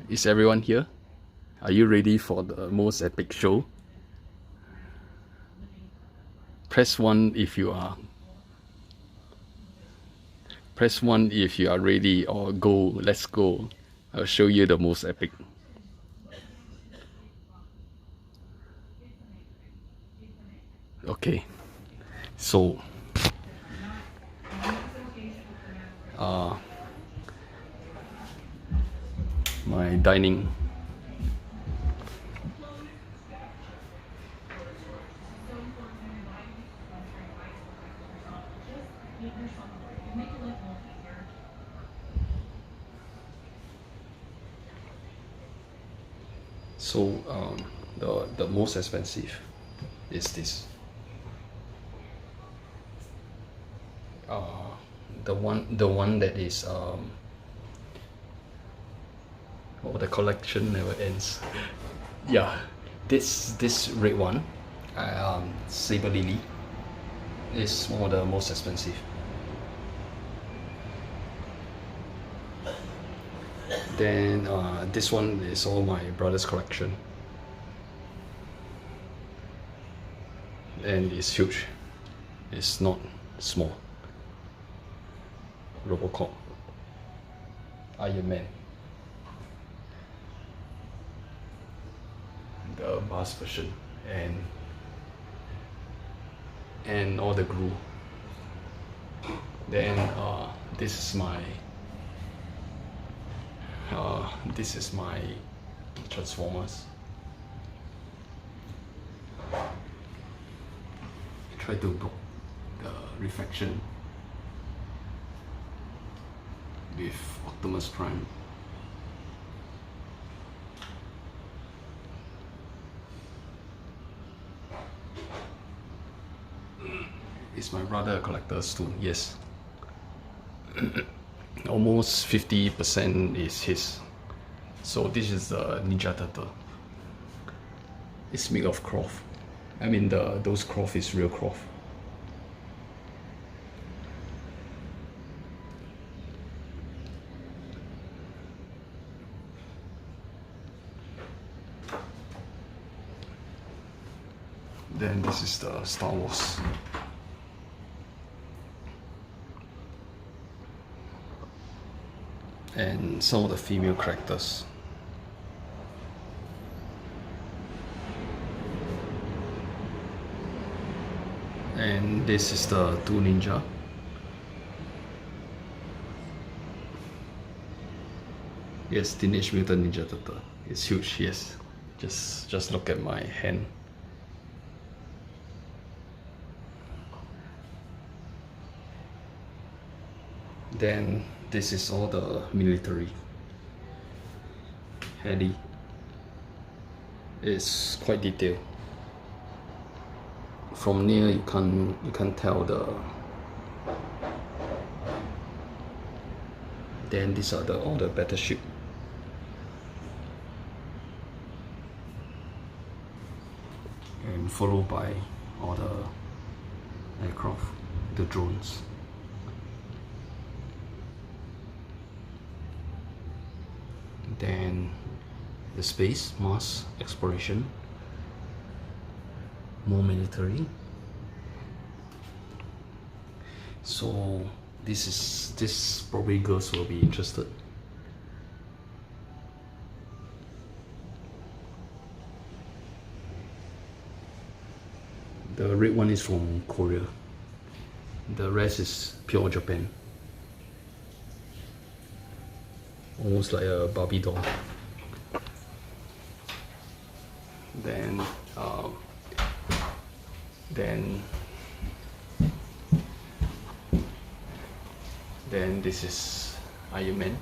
Is everyone here? Are you ready for the most epic show? Press 1 if you are. Press 1 if you are ready, or go, let's go. I'll show you the most epic. Okay, so my dining. So the most expensive is this. The one that is the collection never ends. Yeah, this red one, Saber Lily, is one of the most expensive. Then this one is all my brother's collection, and it's huge. It's not small. Robocop, Iron Man, the mass version, and all the glue. Then this is my Transformers. Try to block the reflection with Optimus Prime. It's my brother collector's too, yes. Almost 50% is his. So this is the Ninja Turtle. It's made of cloth. I mean those cloth is real cloth. Then this is the Star Wars. And some of the female characters. And this is the two ninja. Yes, Teenage Mutant Ninja Turtle. It's huge, yes. Just look at my hand. Then this is all the military. Heli. It's quite detailed. From near you can't tell the. Then these are all the battleship. And followed by all the aircraft, the drones. Then the space, Mars exploration, more military. So this probably girls will be interested. The red one is from Korea. The rest is pure Japan. Almost like a Barbie doll. Then this is Iron Man.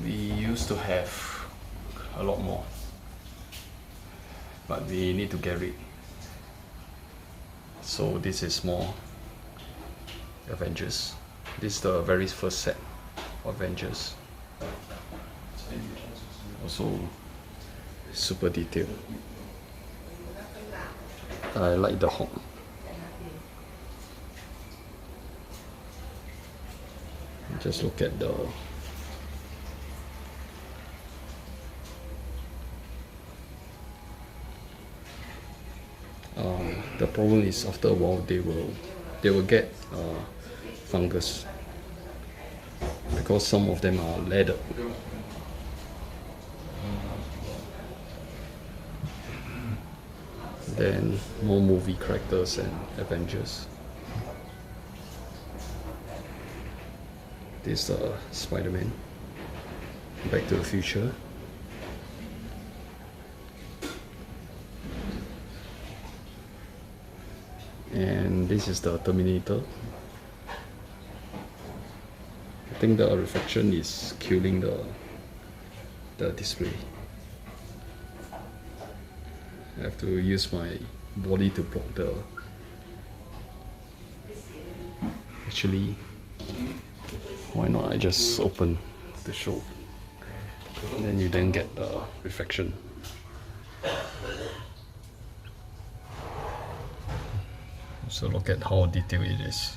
We used to have a lot more, but we need to get rid. So this is more Avengers. This is the very first set of Avengers. Also super detailed. I like the Hulk. Just look at the problem is after a while they will get fungus because some of them are leather. Then more movie characters and Avengers. This Spider-Man, Back to the Future. And this is the Terminator. I think the reflection is killing the display. I have to use my body to block the... Actually, why not I just open the show, and then you then get the reflection. So look at how detailed it is.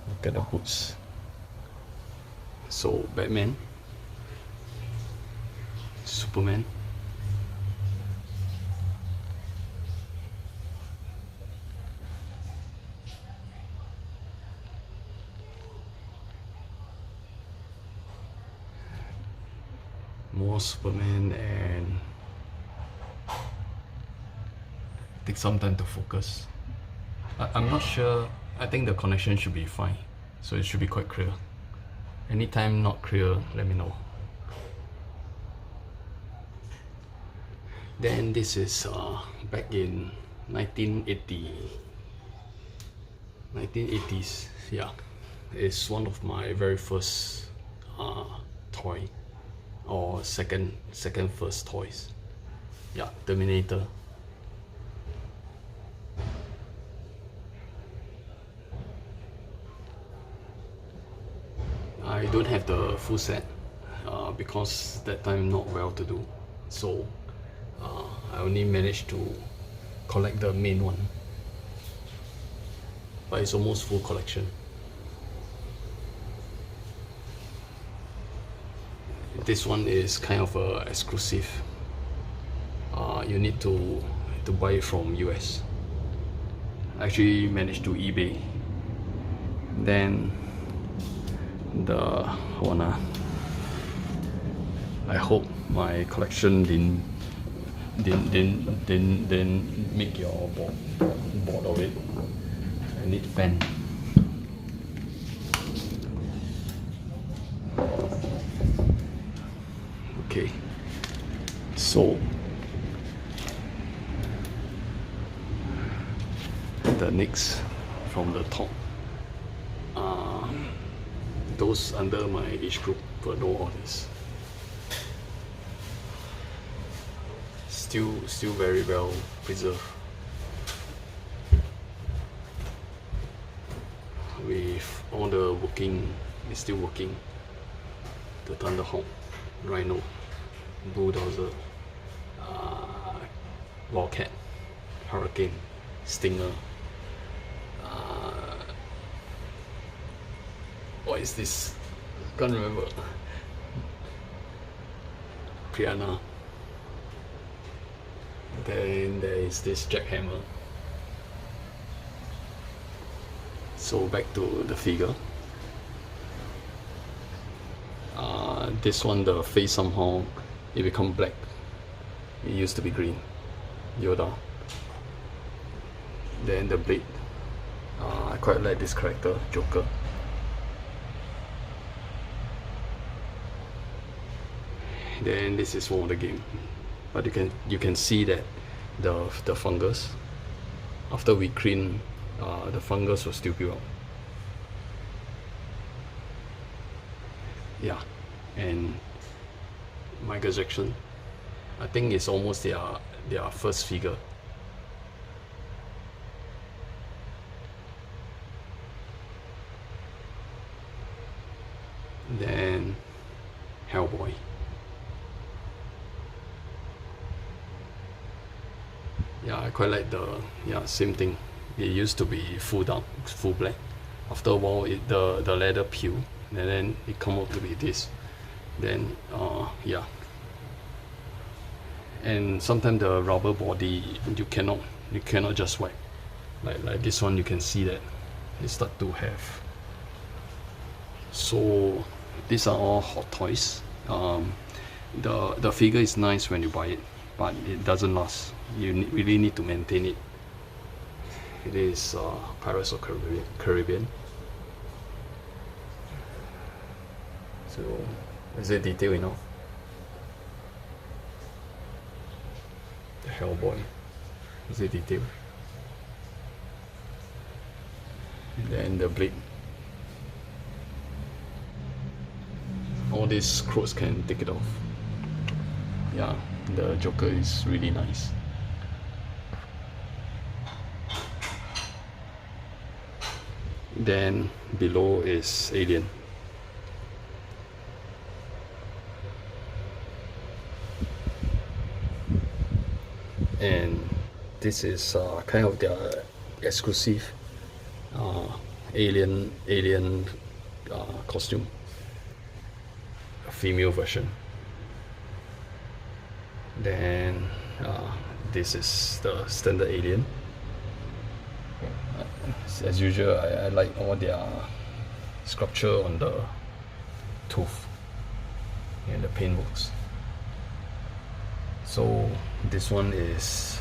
Look at the boots. So Batman, Superman, more Superman, and take some time to focus. I'm not sure. I think the connection should be fine, so it should be quite clear. Anytime not clear, let me know. Then this is back in 1980s. Yeah, it's one of my very first toy, or second first toys. Yeah, Terminator. I don't have the full set because that time not well to do, so I only managed to collect the main one, but it's almost full collection. This one is kind of exclusive. You need to buy it from US. I actually managed to eBay. Then the one, I hope my collection didn't make your bored of it. I need pen. Okay, so the next from the top, those under my age group will know all this. Still very well preserved, with all the working, it's still working. The Thunderhawk, Rhino, Bulldozer, Wildcat, Hurricane, Stinger. What is this? Can't remember. Piranha. Then there is this jackhammer. So back to the figure. This one, the face somehow it become black. It used to be green. Yoda. Then the blade. I quite like this character, Joker. Then this is one of the game, but you can see that the fungus, after we clean, the fungus will still build up. Yeah, and Michael Jackson, I think it's almost their first figure Yeah, I quite like the, yeah, same thing. It used to be full dark, full black. After a while, the leather peel, and then it come out to be this. Then yeah, and sometimes the rubber body you cannot just wipe. Like this one, you can see that it start to have. So these are all hot toys. The figure is nice when you buy it, but it doesn't last. You really need to maintain it. It is Pirates of Caribbean. So is it detailed enough? The Hellboy. Is it detailed? And then the blade. All these clothes can take it off. Yeah, the Joker is really nice. Then below is Alien. And this is kind of their exclusive alien costume, a female version. Then this is the standard alien. As usual, I like all their sculpture on the tooth and the paintworks. So this one is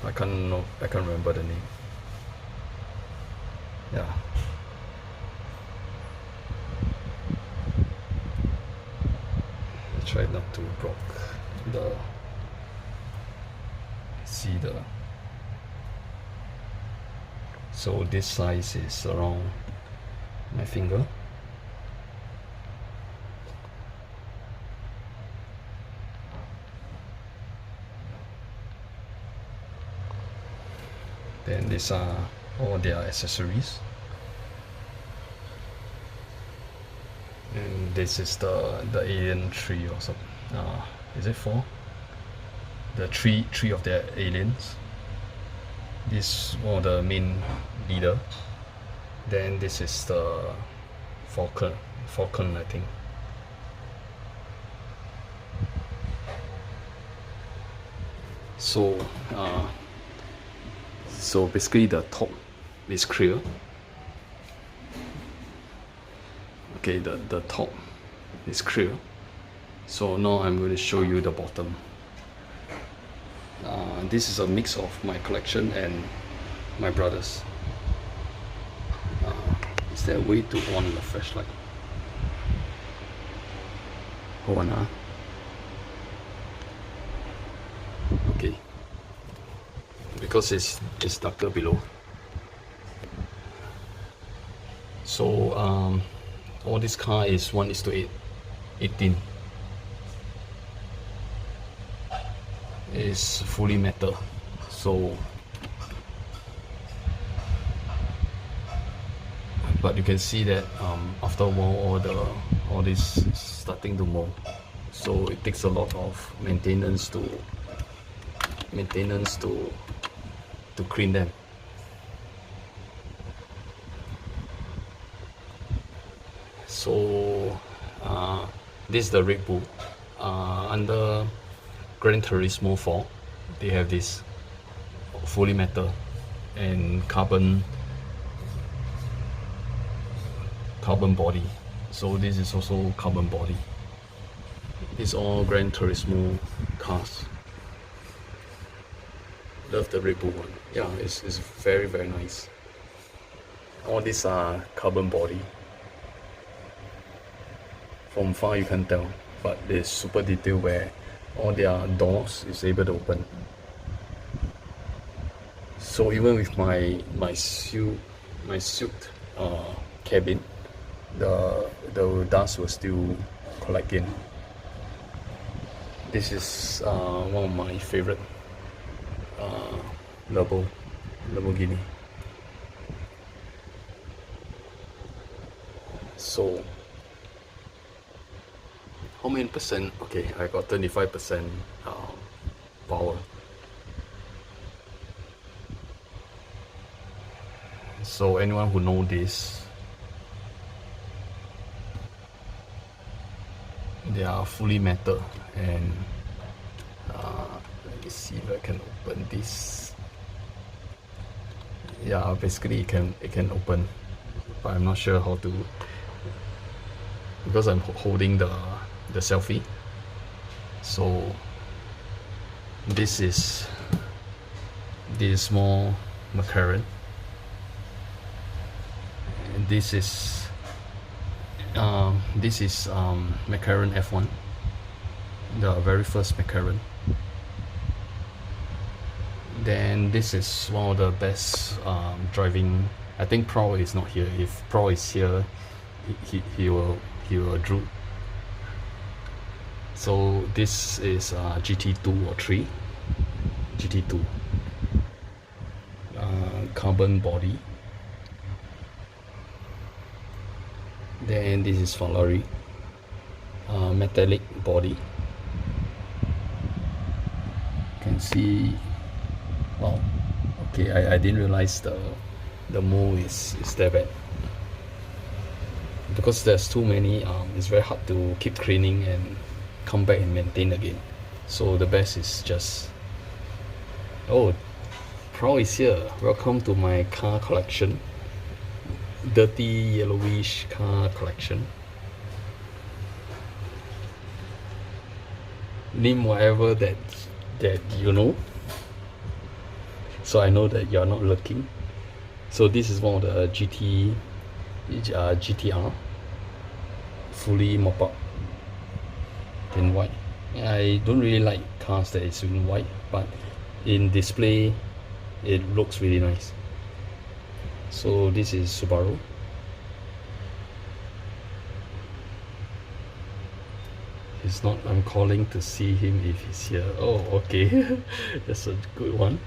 I can't remember the name. Yeah. I try not to block the so this size is around my finger. Then these are all their accessories. And this is the alien tree or something. Is it 4? The tree of their aliens. This one of the main leader. Then this is the Falcon I think. So so basically the top is clear. Okay, the top is clear. So now I'm going to show you the bottom. This is a mix of my collection and my brother's. Is there a way to on the flashlight? Hold on. Okay. Because it's darker below. So all this car is 1:18. It's fully metal. So but you can see that after a while all this is starting to mold. So it takes a lot of maintenance to clean them. So this is the Red Bull. Under Gran Turismo 4, they have this fully metal and carbon body. So this is also carbon body. It's all Gran Turismo cars. Love the Red Bull one. Yeah, it's very, very nice. All these are carbon body. From far you can tell, but it's super detailed where all their doors is able to open. So even with my sealed cabin, the dust will still collect in. This is one of my favorite Lamborghini. So how many percent? Okay, I got 25% power. So anyone who know this, they are fully metal. And let me see if I can open this. Yeah, basically it can open, but I'm not sure how to, because I'm holding the selfie. So this is small McLaren, and this is McLaren F1, the very first McLaren. Then this is one of the best driving. I think Pro is not here. If Pro is here, he will droop. So this is GT2 or 3, GT2, carbon body. Then this is Ferrari, metallic body. You can see. Wow, okay, I didn't realize the mold is that bad, because there's too many. It's very hard to keep cleaning and come back and maintain again. So the best is just, oh, Pro is here. Welcome to my car collection, dirty yellowish car collection. Name whatever that you know, so I know that you're not looking. So this is one of the GTR, fully mop up in white. I don't really like cars that is in white, but in display it looks really nice. So this is Subaru. He's not. I'm calling to see him if he's here. Oh, okay. That's a good one.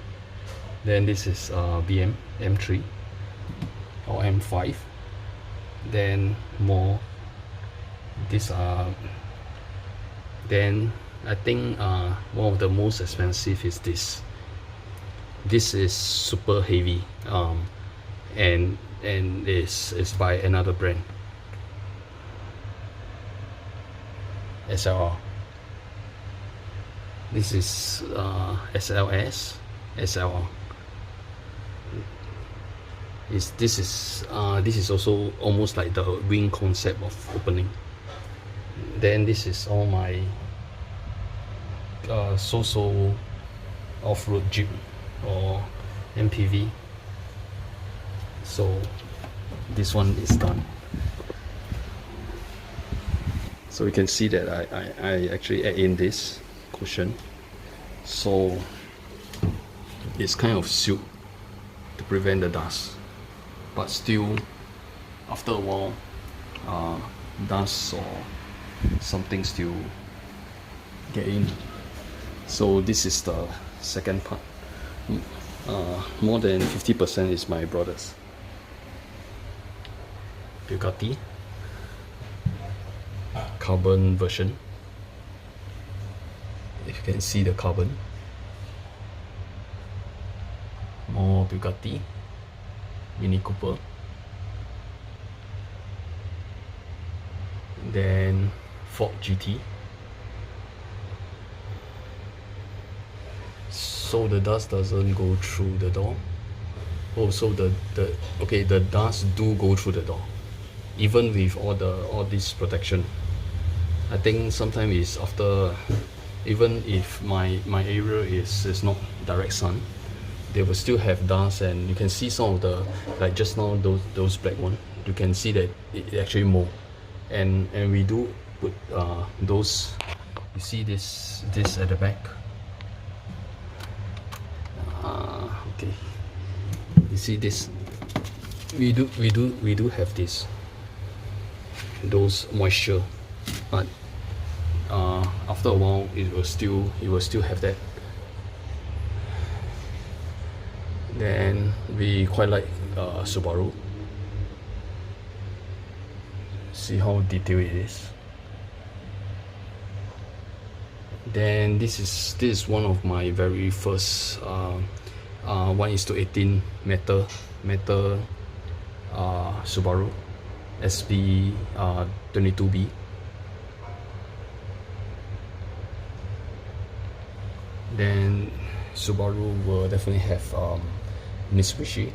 Then this is BM M3 or M5. Then more. These are. Then I think one of the most expensive is this. This is super heavy, and is by another brand, SLR. This is SLR. This is also almost like the wing concept of opening. Then this is all my so-so off-road Jeep or MPV. So this one is done. So you can see that I actually add in this cushion, so it's kind of sealed to prevent the dust, but still after a while dust or something still get in. So this is the second part. More than 50% is my brother's. Bugatti carbon version. If you can see the carbon. More Bugatti, Mini Cooper. Then Ford GT. So the dust doesn't go through the door. Oh, so the dust do go through the door, even with all this protection. I think sometimes it's after, even if my area is not direct sun, they will still have dust, and you can see some of the, like just now those black one, you can see that it actually mold, and we do put those. You see this at the back. Okay, you see this. We do have this, those moisture, but after a while it will still have that. Then we quite like Subaru. See how detailed it is. Then this is one of my very first 1:18 metal Subaru SB 22B. Then Subaru will definitely have Mitsubishi.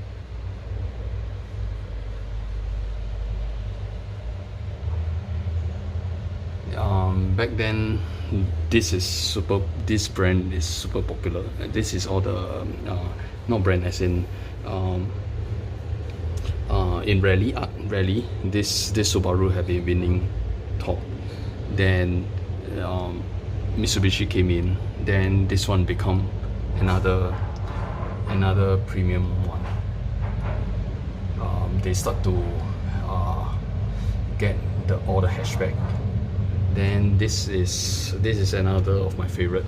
Back then, this brand is super popular. This is all the not brand as in rally. This Subaru have been winning top. Then Mitsubishi came in. Then this one become another premium one. They start to get all the hatchback. Then this is another of my favorite,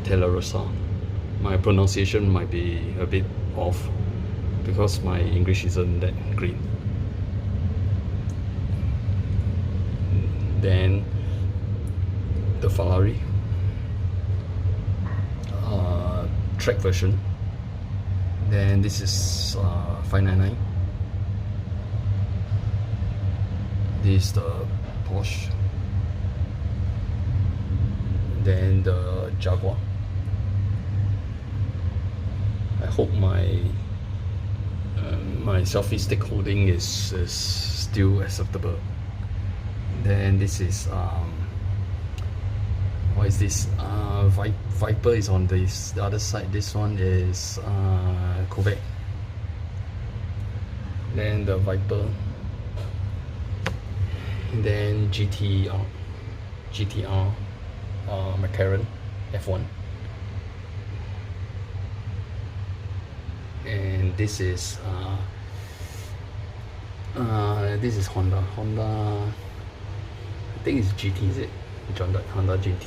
Telarossa. My pronunciation might be a bit off because my English isn't that great. Then the Ferrari track version. Then this is 599. This is the Porsche. Then the Jaguar. I hope my selfie stick holding is still acceptable. Then this is what is this? Viper is on the other side. This one is Corvette. Then the Viper. Then GTR McLaren F1. And this is Honda. I think it's GT, is it? Honda GT.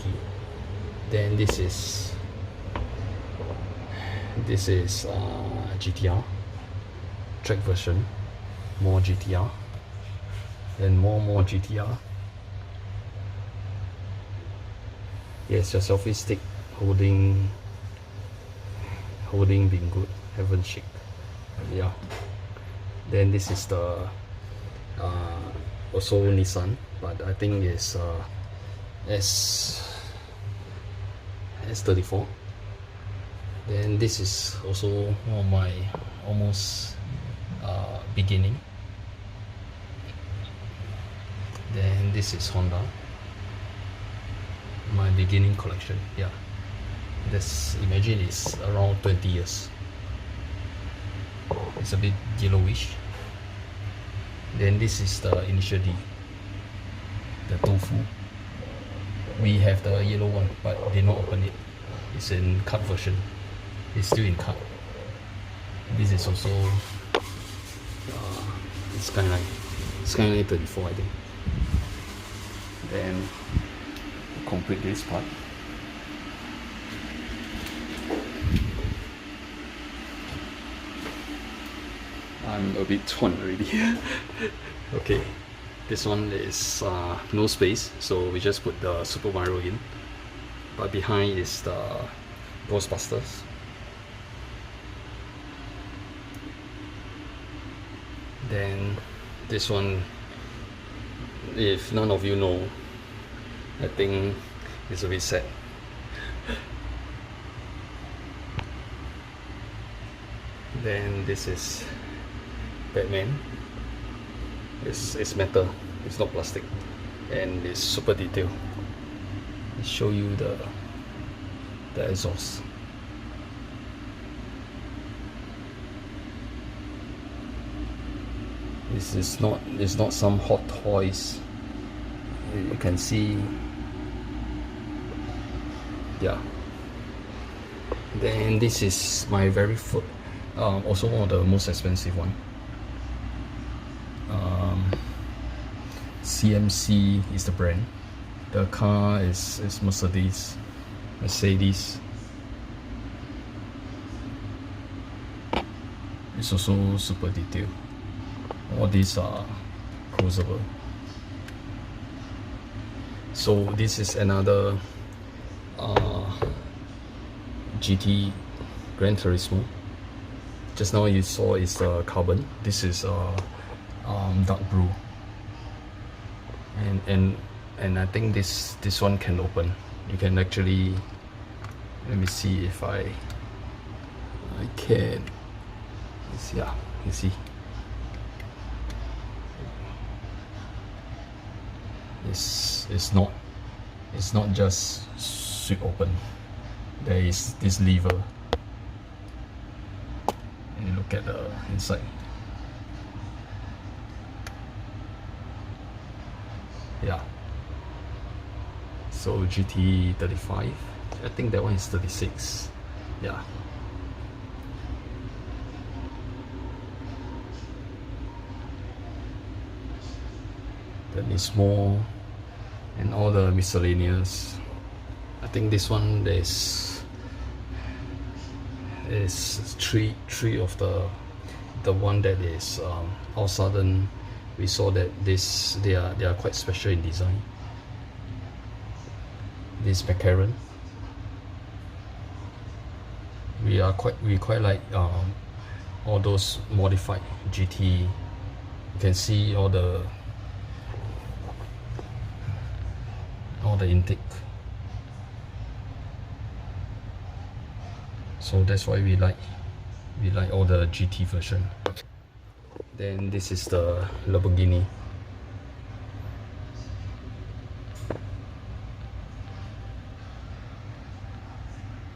Then this is GTR track version. More GTR. Then more GTR. Yes, your selfie stick holding being good, haven't shake. Yeah. Then this is the also Nissan, but I think it's S34. Then this is also one of my almost beginning. Then this is Honda, my beginning collection. Yeah, this, imagine it's around 20 years. It's a bit yellowish. Then this is the initial D, the Tofu. We have the yellow one, but they not open it. It's in cut version. It's still in cut. This is also Skyline 34, I think. Then complete this part. I'm a bit torn already. Okay, this one is no space, so we just put the Super Mario in, but behind is the Ghostbusters. Then this one, if none of you know, I think it's a bit sad. Then this is Batman. It's metal, it's not plastic, and it's super detailed. I'll show you the exhaust. This is not some hot toys. You can see, yeah. Then this is my very first, also one of the most expensive one. CMC is the brand. The car is Mercedes. It's also super detailed. All these are closable. So this is another GT Gran Turismo. Just now you saw is the carbon. This is dark blue, and I think this one can open. You can actually, let me see if I can. Yeah, you see. It's not just sweep open. There is this lever, and you look at the inside. Yeah. So GT 35. I think that one is 36. Yeah. Then it's more, and all the miscellaneous. I think this one is three of the one that is all sudden we saw that they are quite special in design. This McLaren, we quite like all those modified GT. You can see all the intake. So that's why we like all the GT version. Then this is the Lamborghini.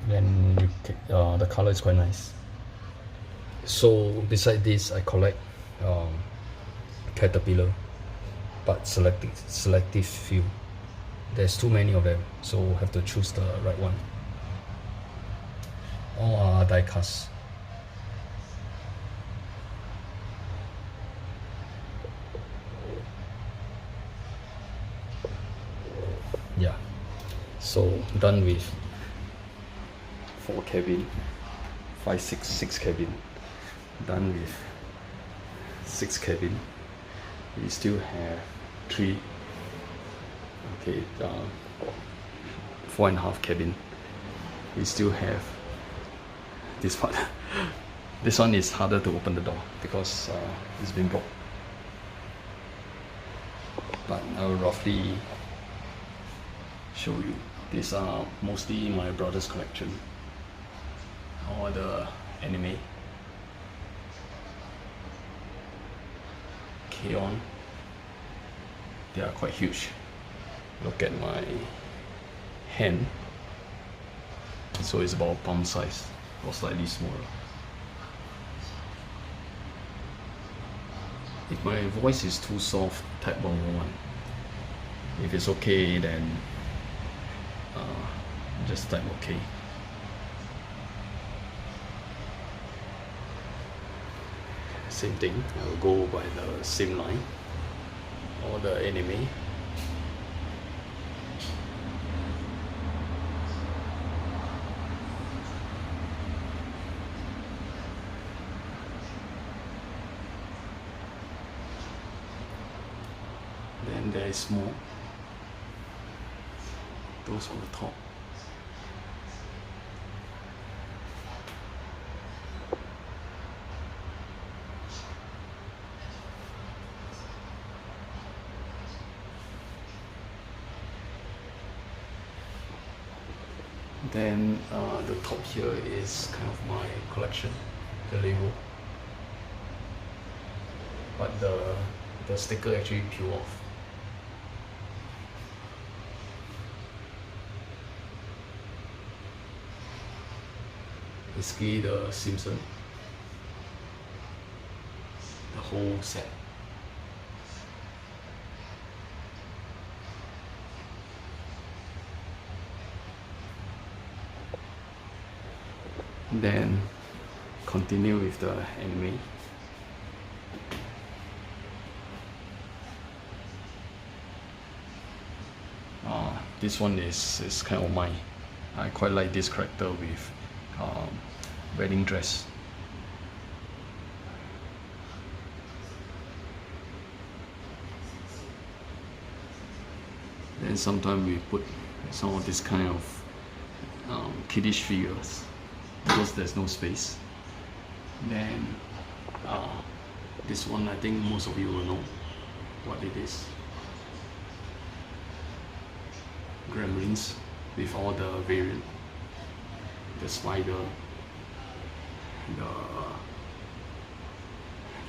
Then the color is quite nice. So beside this, I collect Caterpillar, but selective few. There's too many of them, so have to choose the right one. All are die cast. Yeah, so done with 4 cabin, 6 cabin. Done with 6 cabin. We still have 3. Okay, 4.5 cabin. We still have this part. This one is harder to open the door because it's been broke. But I will roughly show you. These are mostly my brother's collection. All the anime. K-On. They are quite huge. Look at my hand. So it's about palm size or slightly smaller. If my voice is too soft, type 111. If it's okay, then just type okay. Same thing, I will go by the same line. All the anime. Then there is more. Those on the top. Then the top here is kind of my collection, the Lego. But the sticker actually peel off. Basically the Simpson, the whole set. Then continue with the anime. This one is kind of mine. I quite like this character with wedding dress. Then sometimes we put some of this kind of kiddish figures because there's no space. Then this one, I think most of you will know what it is. Gremlins with all the variant, the spider,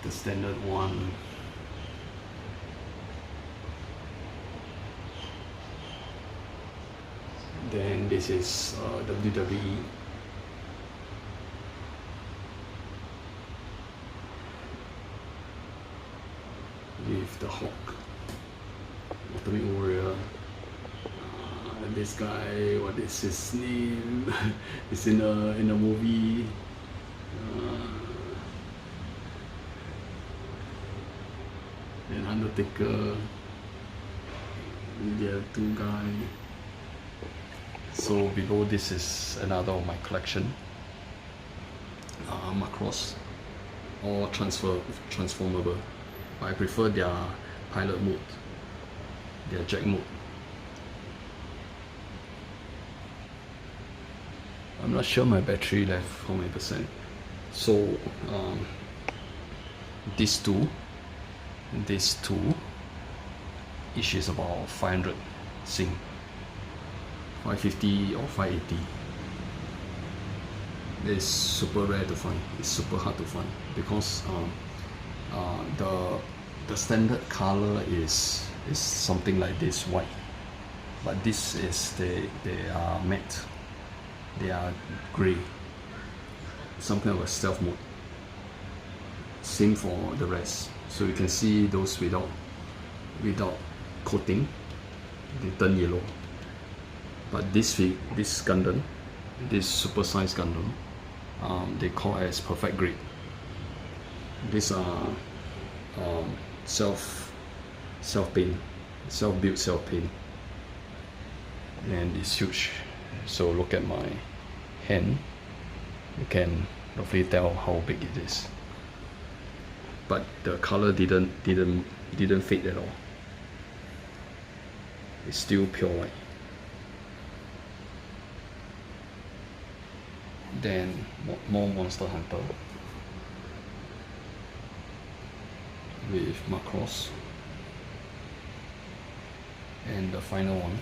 the standard one, then this is WWE, with the Hulk, Ultimate Warrior. This guy, what is his name? It's in a movie. And Undertaker. There are two guys. So below this is another of my collection. Macross, all transformable. But I prefer their pilot mode, their jack mode. I'm not sure my battery left how many percent. So these two, each is about 500 Sing, 550 or 580. It's super rare to find. It's super hard to find because the standard color is something like this, white. But this is they are matte. They are gray, some kind of a stealth mode. Same for the rest. So you can see those without coating, they turn yellow. But this Gundam, this super size Gundam, they call as perfect grade. These are self-built, self-paint, and it's huge. So look at my hand, you can roughly tell how big it is. But the color didn't fade at all. It's still pure white. Then more Monster Hunter with Macross, and the final one.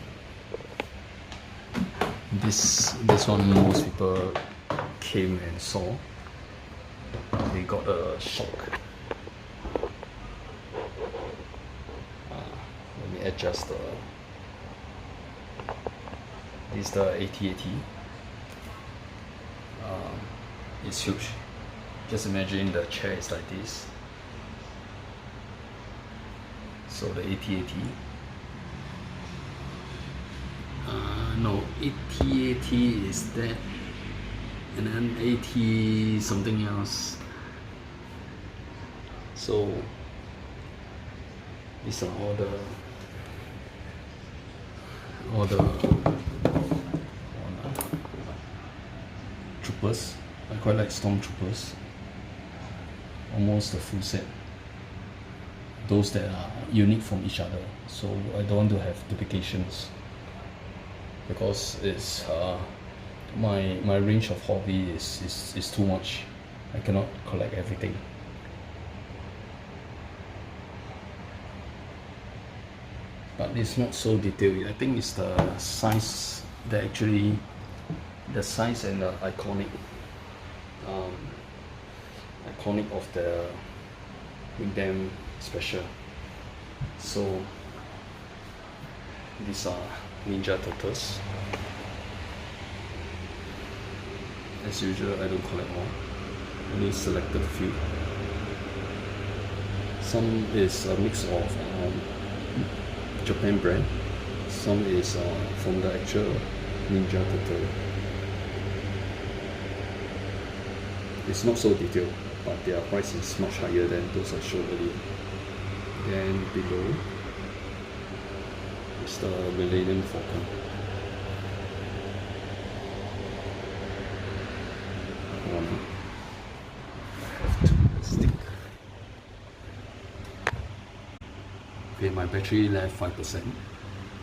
This one most people came and saw. They got a shock. Let me adjust the. This is the AT-AT. It's huge. Just imagine the chair is like this. So the AT-AT. No, AT-AT is that, and then AT something else. So these are all the troopers. I quite like stormtroopers. Almost the full set. Those that are unique from each other. So I don't want to have duplications, because it's my range of hobby is too much. I cannot collect everything. But it's not so detailed. I think it's the size that actually, the size and the iconic of the make them special. So these are Ninja Turtles. As usual, I don't collect more, only selected few. Some is a mix of Japan brand, some is from the actual Ninja Turtle. It's not so detailed, but their price is much higher than those I showed earlier. Then below is the Millennium Falcon. One. I have to stick. Okay, my battery left 5%.